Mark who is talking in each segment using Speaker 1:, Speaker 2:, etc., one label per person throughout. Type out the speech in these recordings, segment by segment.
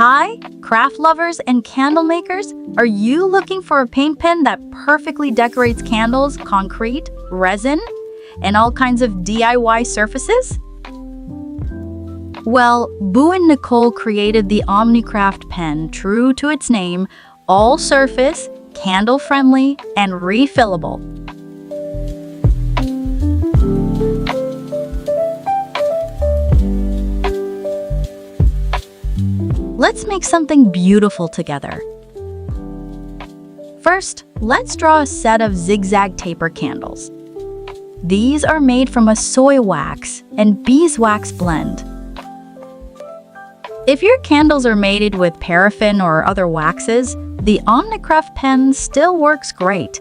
Speaker 1: Hi, craft lovers and candle makers. Are you looking for a paint pen that perfectly decorates candles, concrete, resin, and all kinds of DIY surfaces? Well, Boowan Nicole created the OmniCraft Pen, true to its name, all-surface, candle-friendly, and refillable. Let's make something beautiful together. First, let's draw a set of zigzag taper candles. These are made from a soy wax and beeswax blend. If your candles are made with paraffin or other waxes, the OmniCraft pen still works great.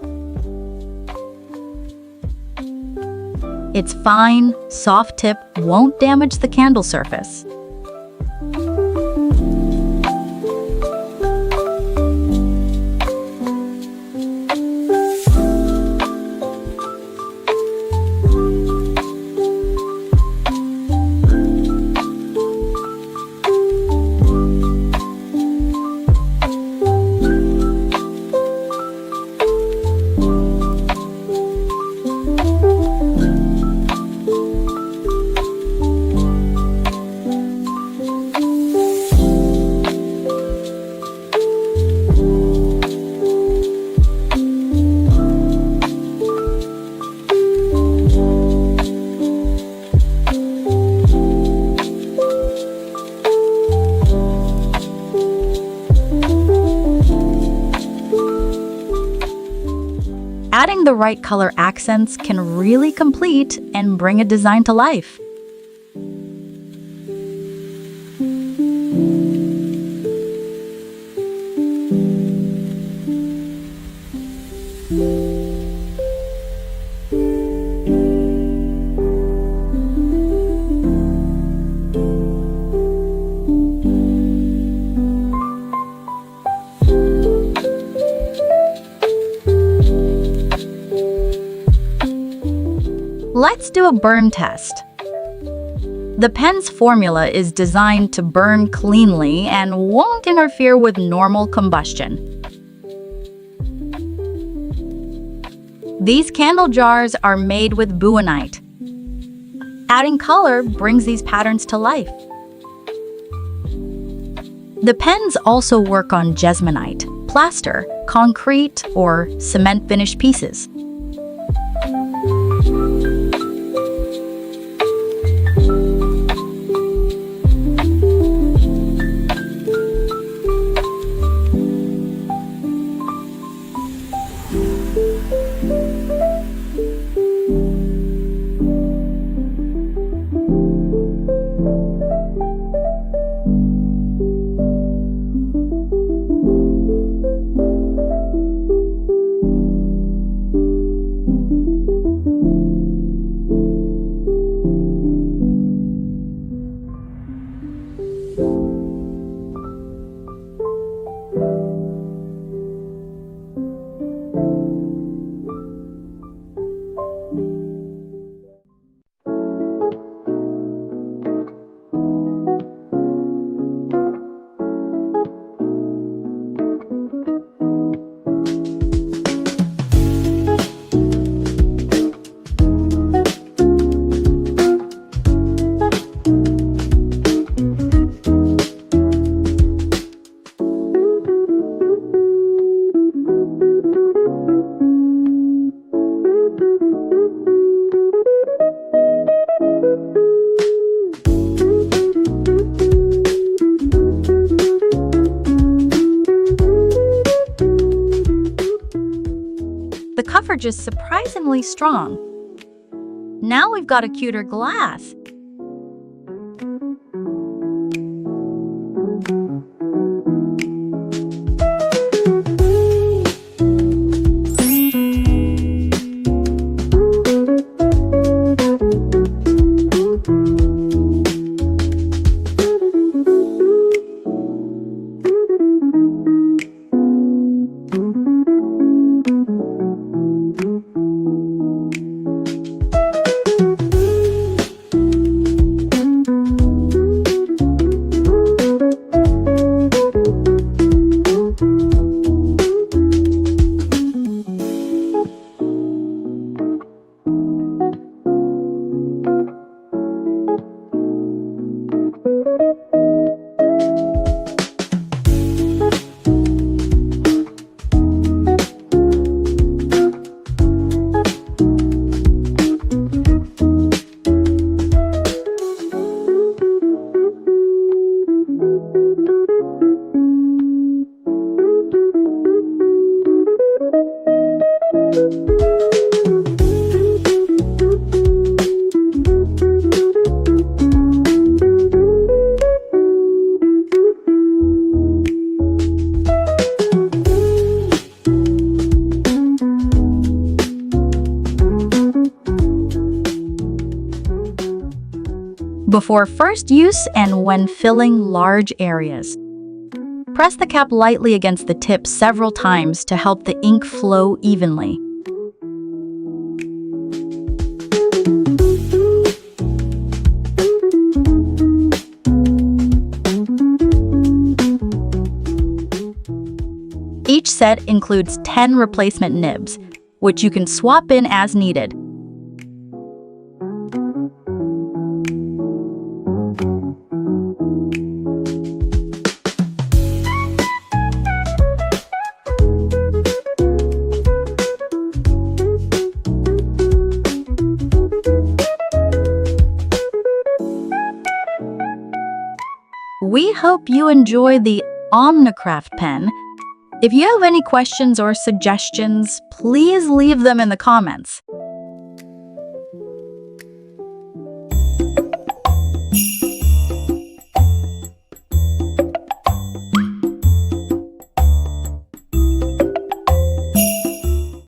Speaker 1: Its fine, soft tip won't damage the candle surface. Adding the right color accents can really complete and bring a design to life. Let's do a burn test. The pen's formula is designed to burn cleanly and won't interfere with normal combustion. These candle jars are made with Boowannite. Adding color brings these patterns to life. The pens also work on Jesmonite, plaster, concrete, or cement finished pieces. The coverage is surprisingly strong. Now we've got a cuter glass. before first use and when filling large areas. Press the cap lightly against the tip several times to help the ink flow evenly. Each set includes 10 replacement nibs, which you can swap in as needed. We hope you enjoy the OmniCraft pen. If you have any questions or suggestions, please leave them in the comments.